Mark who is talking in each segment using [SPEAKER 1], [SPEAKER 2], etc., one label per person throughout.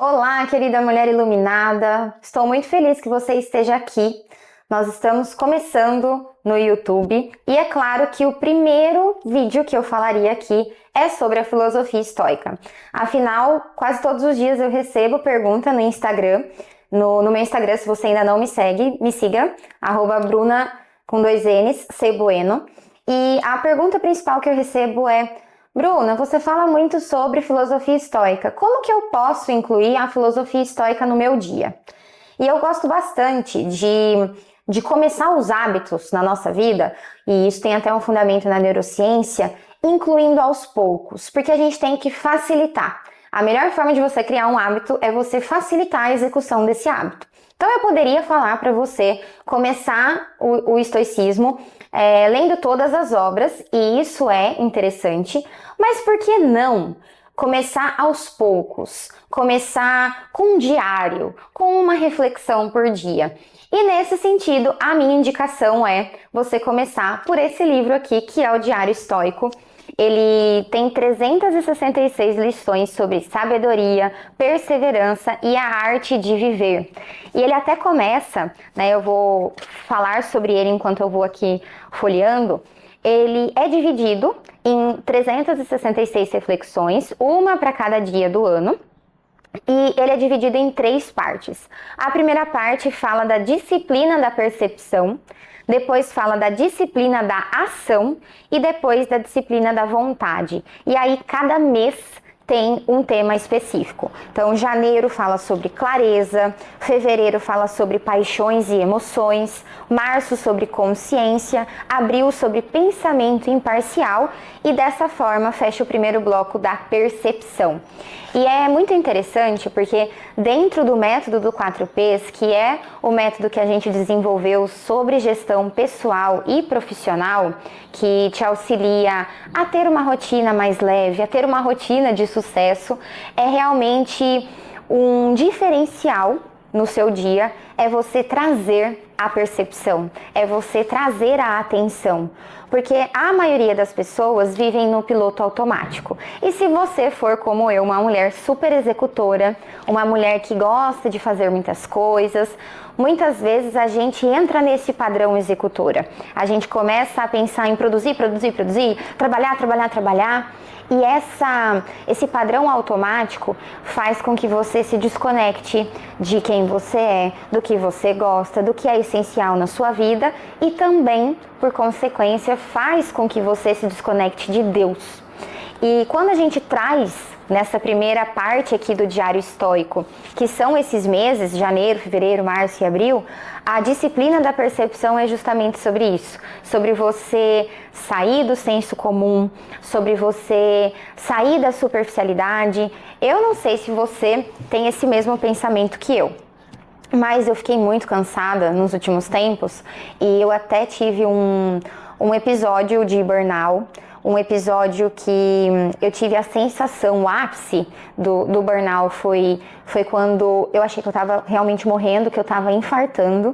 [SPEAKER 1] Olá, querida mulher iluminada. Estou muito feliz que você esteja aqui. Nós estamos começando no YouTube e é claro que o primeiro vídeo que eu falaria aqui é sobre a filosofia estoica. Afinal, quase todos os dias eu recebo pergunta no Instagram. No meu Instagram, se você ainda não me segue, me siga, @Bruna com 2 N's, Cebueno. E a pergunta principal que eu recebo é: Bruna, você fala muito sobre filosofia estoica. Como que eu posso incluir a filosofia estoica no meu dia? E eu gosto bastante de começar os hábitos na nossa vida, e isso tem até um fundamento na neurociência, incluindo aos poucos, porque a gente tem que facilitar. A melhor forma de você criar um hábito é você facilitar a execução desse hábito. Então eu poderia falar para você começar o estoicismo lendo todas as obras, e isso é interessante, mas por que não começar aos poucos? Começar com um diário, com uma reflexão por dia. E nesse sentido, a minha indicação é você começar por esse livro aqui, que é o Diário Estoico. Ele tem 366 lições sobre sabedoria, perseverança e a arte de viver. E ele até começa, eu vou falar sobre ele enquanto eu vou aqui folheando. Ele é dividido em 366 reflexões, uma para cada dia do ano. E ele é dividido em 3 partes. A primeira parte fala da disciplina da percepção, depois fala da disciplina da ação e depois da disciplina da vontade. E aí cada mês tem um tema específico. Então, janeiro fala sobre clareza, fevereiro fala sobre paixões e emoções, março sobre consciência, abril sobre pensamento imparcial e dessa forma fecha o primeiro bloco da percepção. E é muito interessante porque dentro do método do 4Ps, que é o método que a gente desenvolveu sobre gestão pessoal e profissional, que te auxilia a ter uma rotina mais leve, a ter uma rotina de sucesso, é realmente um diferencial no seu dia, é você trazer a percepção, é você trazer a atenção, porque a maioria das pessoas vivem no piloto automático. E se você for como eu, uma mulher super executora, uma mulher que gosta de fazer muitas coisas, muitas vezes a gente entra nesse padrão executora. A gente começa a pensar em produzir, trabalhar. E esse padrão automático faz com que você se desconecte de quem você é, do que você gosta, do que é essencial na sua vida e também, por consequência, faz com que você se desconecte de Deus. E quando a gente traz nessa primeira parte aqui do Diário Estoico, que são esses meses, janeiro, fevereiro, março e abril, a disciplina da percepção é justamente sobre isso, sobre você sair do senso comum, sobre você sair da superficialidade. Eu não sei se você tem esse mesmo pensamento que eu, mas eu fiquei muito cansada nos últimos tempos e eu até tive um episódio de burnout, um episódio que eu tive a sensação, o ápice do burnout foi quando eu achei que eu estava realmente morrendo, que eu estava infartando.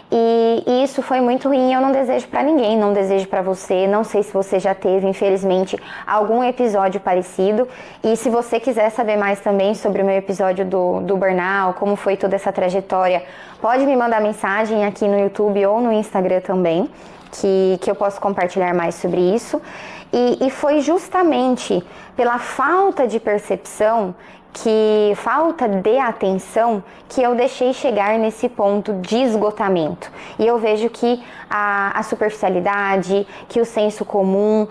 [SPEAKER 1] E isso foi muito ruim, eu não desejo para ninguém, não desejo para você, não sei se você já teve, infelizmente, algum episódio parecido. E se você quiser saber mais também sobre o meu episódio do burnout, como foi toda essa trajetória, pode me mandar mensagem aqui no YouTube ou no Instagram também, que eu posso compartilhar mais sobre isso. E foi justamente pela falta de percepção, falta de atenção, que eu deixei chegar nesse ponto de esgotamento. E eu vejo que a superficialidade, que o senso comum,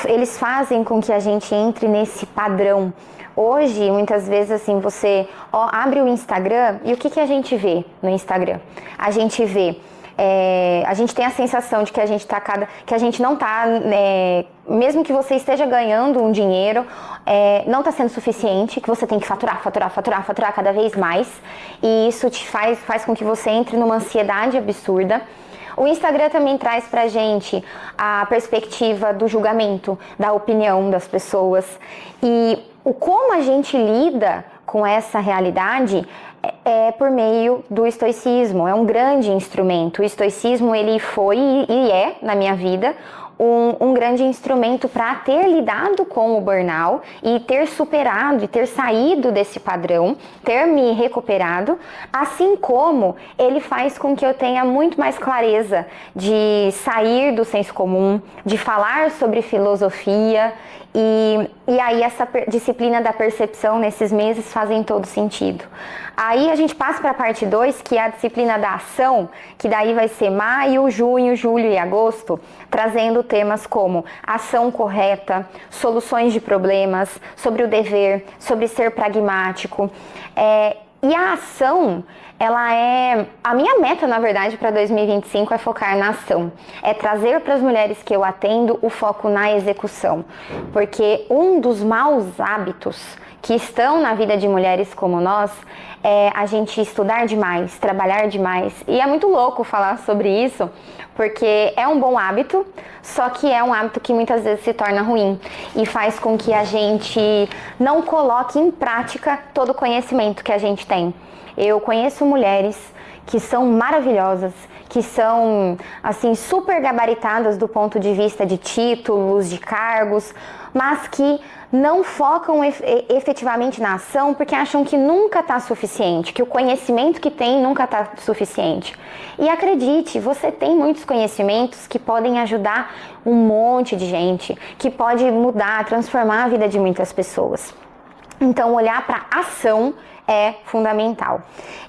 [SPEAKER 1] eles fazem com que a gente entre nesse padrão. Hoje, muitas vezes, assim, você abre o Instagram e o que a gente vê no Instagram? A gente vê... a gente tem a sensação de que a gente não está, mesmo que você esteja ganhando um dinheiro, não está sendo suficiente, que você tem que faturar cada vez mais, e isso te faz com que você entre numa ansiedade absurda. O Instagram também traz pra gente a perspectiva do julgamento, da opinião das pessoas, e como a gente lida com essa realidade é por meio do estoicismo. É um grande instrumento. O estoicismo, ele foi e é, na minha vida, um grande instrumento para ter lidado com o burnout e ter superado e ter saído desse padrão, ter me recuperado, assim como ele faz com que eu tenha muito mais clareza de sair do senso comum, de falar sobre filosofia e aí essa disciplina da percepção nesses meses fazem todo sentido. Aí a gente passa para a parte 2, que é a disciplina da ação, que daí vai ser maio, junho, julho e agosto, trazendo temas como ação correta, soluções de problemas, sobre o dever, sobre ser pragmático. E a ação, ela é... A minha meta, na verdade, para 2025 é focar na ação. É trazer para as mulheres que eu atendo o foco na execução. Porque um dos maus hábitos que estão na vida de mulheres como nós é a gente estudar demais, trabalhar demais. E é muito louco falar sobre isso, porque é um bom hábito, só que é um hábito que muitas vezes se torna ruim e faz com que a gente não coloque em prática todo o conhecimento que a gente tem. Eu conheço mulheres que são maravilhosas, que são assim super gabaritadas do ponto de vista de títulos, de cargos, mas que não focam efetivamente na ação porque acham que nunca está suficiente, que o conhecimento que tem nunca está suficiente. E acredite, você tem muitos conhecimentos que podem ajudar um monte de gente, que pode mudar, transformar a vida de muitas pessoas. Então, olhar para a ação é fundamental.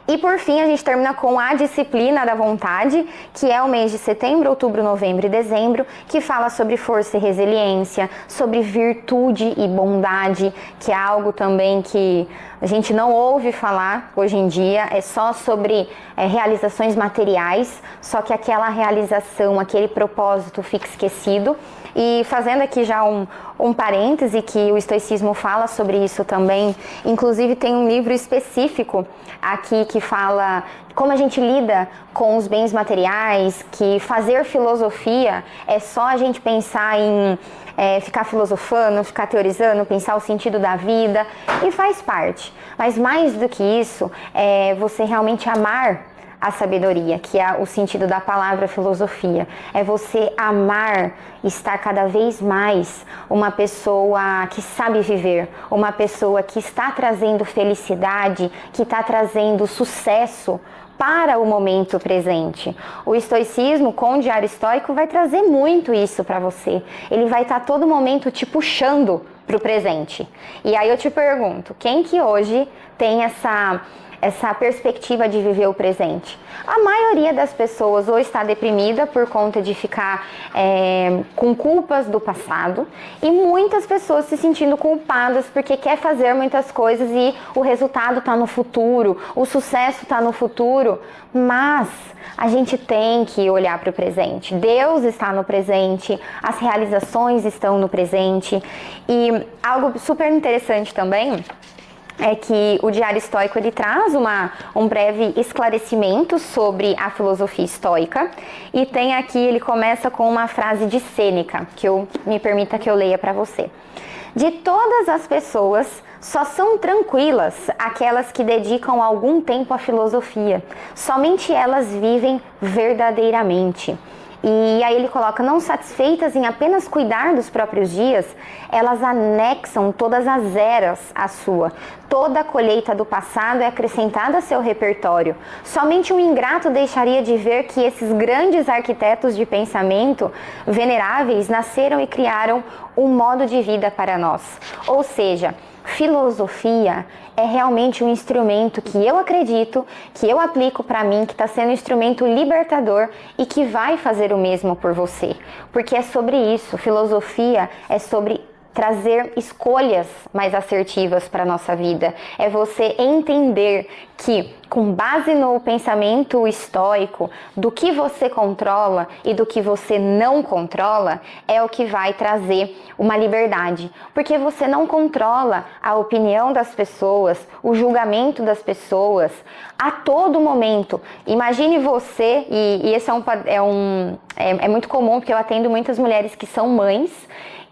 [SPEAKER 1] E por fim, a gente termina com a disciplina da vontade, que é o mês de setembro, outubro, novembro e dezembro, que fala sobre força e resiliência, sobre virtude e bondade, que é algo também que a gente não ouve falar hoje em dia, é só sobre realizações materiais, só que aquela realização, aquele propósito fica esquecido. E fazendo aqui já um parêntese, que o estoicismo fala sobre isso também, inclusive tem um livro específico aqui que fala como a gente lida com os bens materiais, que fazer filosofia é só a gente pensar em ficar filosofando, ficar teorizando, pensar o sentido da vida, e faz parte. Mas mais do que isso, é você realmente amar a sabedoria, que é o sentido da palavra filosofia. É você amar estar cada vez mais uma pessoa que sabe viver, uma pessoa que está trazendo felicidade, que está trazendo sucesso para o momento presente. O estoicismo, com o diário estoico, vai trazer muito isso para você. Ele vai estar todo momento te puxando para o presente. E aí eu te pergunto, quem que hoje tem essa perspectiva de viver o presente? A maioria das pessoas ou está deprimida por conta de ficar com culpas do passado, e muitas pessoas se sentindo culpadas porque quer fazer muitas coisas e o resultado está no futuro, o sucesso está no futuro, mas a gente tem que olhar para o presente. Deus está no presente, as realizações estão no presente. E algo super interessante também é que o diário estoico ele traz um breve esclarecimento sobre a filosofia estoica, e tem aqui, ele começa com uma frase de Sêneca, que me permita que eu leia para você. De todas as pessoas, só são tranquilas aquelas que dedicam algum tempo à filosofia, somente elas vivem verdadeiramente. E aí ele coloca, não satisfeitas em apenas cuidar dos próprios dias, elas anexam todas as eras à sua. Toda a colheita do passado é acrescentada a seu repertório. Somente um ingrato deixaria de ver que esses grandes arquitetos de pensamento veneráveis nasceram e criaram um modo de vida para nós. Ou seja, filosofia é realmente um instrumento que eu acredito, que eu aplico para mim, que está sendo um instrumento libertador e que vai fazer o mesmo por você. Porque é sobre isso, filosofia é sobre trazer escolhas mais assertivas para a nossa vida. É você entender que, com base no pensamento estoico, do que você controla e do que você não controla, é o que vai trazer uma liberdade. Porque você não controla a opinião das pessoas, o julgamento das pessoas, a todo momento. Imagine você, e esse é muito comum, porque eu atendo muitas mulheres que são mães,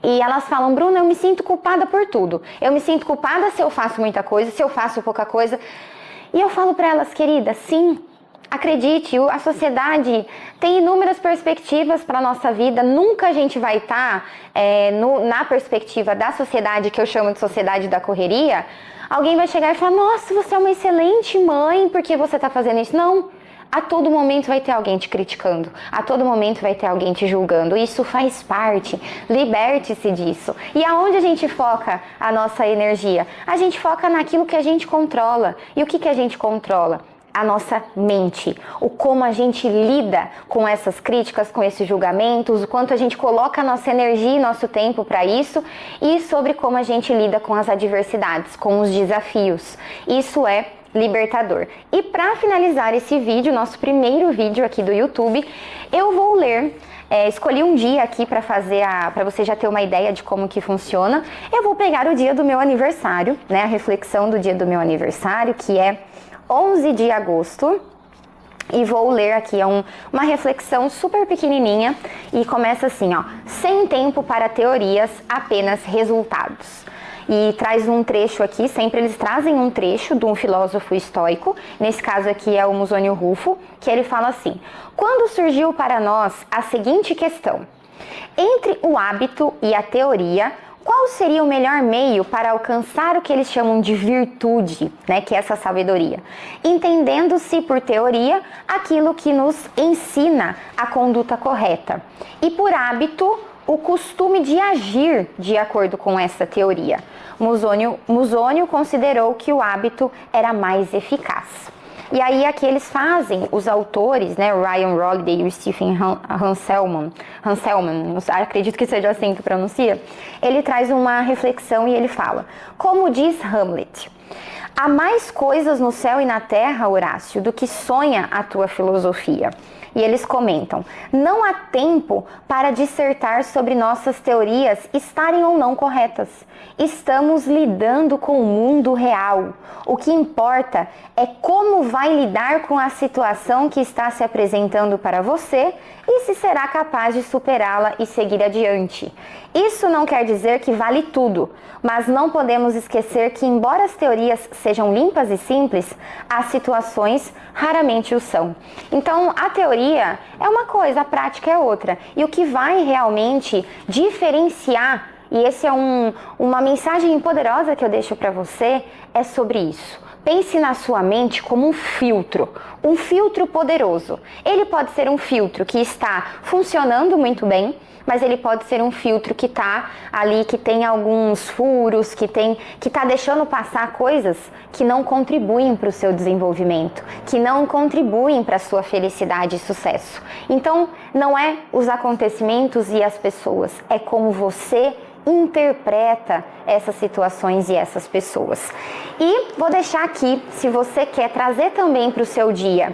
[SPEAKER 1] e elas falam, Bruna, eu me sinto culpada por tudo. Eu me sinto culpada se eu faço muita coisa, se eu faço pouca coisa. E eu falo para elas, querida, sim, Acredite, a sociedade tem inúmeras perspectivas para a nossa vida, nunca a gente vai estar na perspectiva da sociedade, que eu chamo de sociedade da correria. Alguém vai chegar e falar, nossa, você é uma excelente mãe, por que você está fazendo isso? Não. A todo momento vai ter alguém te criticando, a todo momento vai ter alguém te julgando. Isso faz parte, liberte-se disso. E aonde a gente foca a nossa energia? A gente foca naquilo que a gente controla. E o que a gente controla? A nossa mente, o como a gente lida com essas críticas, com esses julgamentos, o quanto a gente coloca a nossa energia e nosso tempo para isso, e sobre como a gente lida com as adversidades, com os desafios. Isso é libertador. E para finalizar esse vídeo, nosso primeiro vídeo aqui do YouTube, eu vou ler, escolhi um dia aqui para fazer para você já ter uma ideia de como que funciona. Eu vou pegar o dia do meu aniversário, né, a reflexão do dia do meu aniversário, que é 11 de agosto, e vou ler aqui uma reflexão super pequenininha e começa assim, ó: sem tempo para teorias, apenas resultados. E traz um trecho aqui, sempre eles trazem um trecho de um filósofo estoico, nesse caso aqui é o Musônio Rufo, que ele fala assim: quando surgiu para nós a seguinte questão, entre o hábito e a teoria, qual seria o melhor meio para alcançar o que eles chamam de virtude, né, que é essa sabedoria? Entendendo-se por teoria aquilo que nos ensina a conduta correta, e por hábito o costume de agir de acordo com essa teoria. Musônio considerou que o hábito era mais eficaz. E aí aqui eles fazem, os autores, né, Ryan Holiday e o Stephen Hanselman, acredito que seja assim que pronuncia, ele traz uma reflexão e ele fala: como diz Hamlet, há mais coisas no céu e na terra, Horácio, do que sonha a tua filosofia. E eles comentam: não há tempo para dissertar sobre nossas teorias estarem ou não corretas. Estamos lidando com o mundo real. O que importa é como vai lidar com a situação que está se apresentando para você e se será capaz de superá-la e seguir adiante. Isso não quer dizer que vale tudo, mas não podemos esquecer que, embora as teorias sejam limpas e simples, as situações raramente o são. Então, a teoria é uma coisa, a prática é outra. E o que vai realmente diferenciar, e essa é uma mensagem poderosa que eu deixo para você, é sobre isso. Pense na sua mente como um filtro poderoso. Ele pode ser um filtro que está funcionando muito bem, mas ele pode ser um filtro que está ali, que tem alguns furos, que está deixando passar coisas que não contribuem para o seu desenvolvimento, que não contribuem para a sua felicidade e sucesso. Então, não é os acontecimentos e as pessoas, é como você interpreta essas situações e essas pessoas. E vou deixar aqui, se você quer trazer também para o seu dia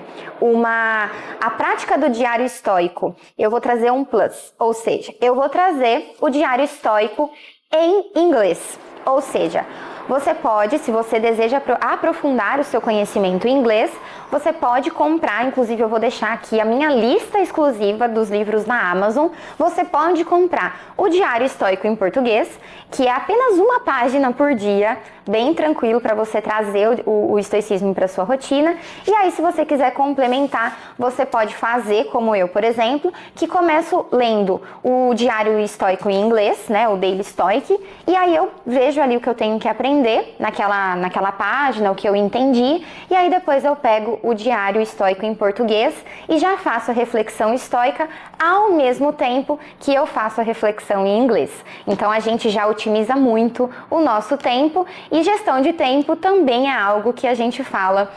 [SPEAKER 1] a prática do diário estoico, eu vou trazer um plus, ou seja, eu vou trazer o diário estoico em inglês, ou seja, você pode, se você deseja aprofundar o seu conhecimento em inglês, você pode comprar, inclusive eu vou deixar aqui a minha lista exclusiva dos livros na Amazon, você pode comprar o Diário Estoico em português, que é apenas uma página por dia, bem tranquilo para você trazer o estoicismo para sua rotina. E aí, se você quiser complementar, você pode fazer como eu, por exemplo, que começo lendo o Diário Estoico em inglês, né, o Daily Stoic, e aí eu vejo ali o que eu tenho que aprender naquela página, o que eu entendi, e aí depois eu pego o Diário Estoico em português e já faço a reflexão estoica ao mesmo tempo que eu faço a reflexão em inglês. Então a gente já otimiza muito o nosso tempo, e gestão de tempo também é algo que a gente fala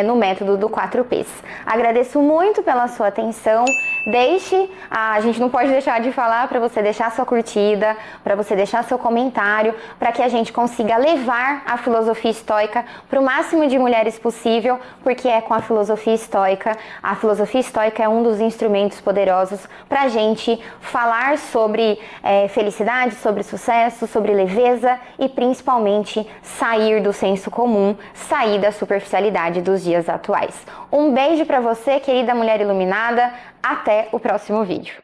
[SPEAKER 1] no método do 4Ps. Agradeço muito pela sua atenção. A gente não pode deixar de falar para você deixar sua curtida, para você deixar seu comentário, para que a gente consiga levar a filosofia estoica para o máximo de mulheres possível, porque é com a filosofia estoica é um dos instrumentos poderosos para a gente falar sobre felicidade, sobre sucesso, sobre leveza e principalmente sair do senso comum, sair da superficialidade dos dias atuais. Um beijo para você, querida mulher iluminada. Até o próximo vídeo.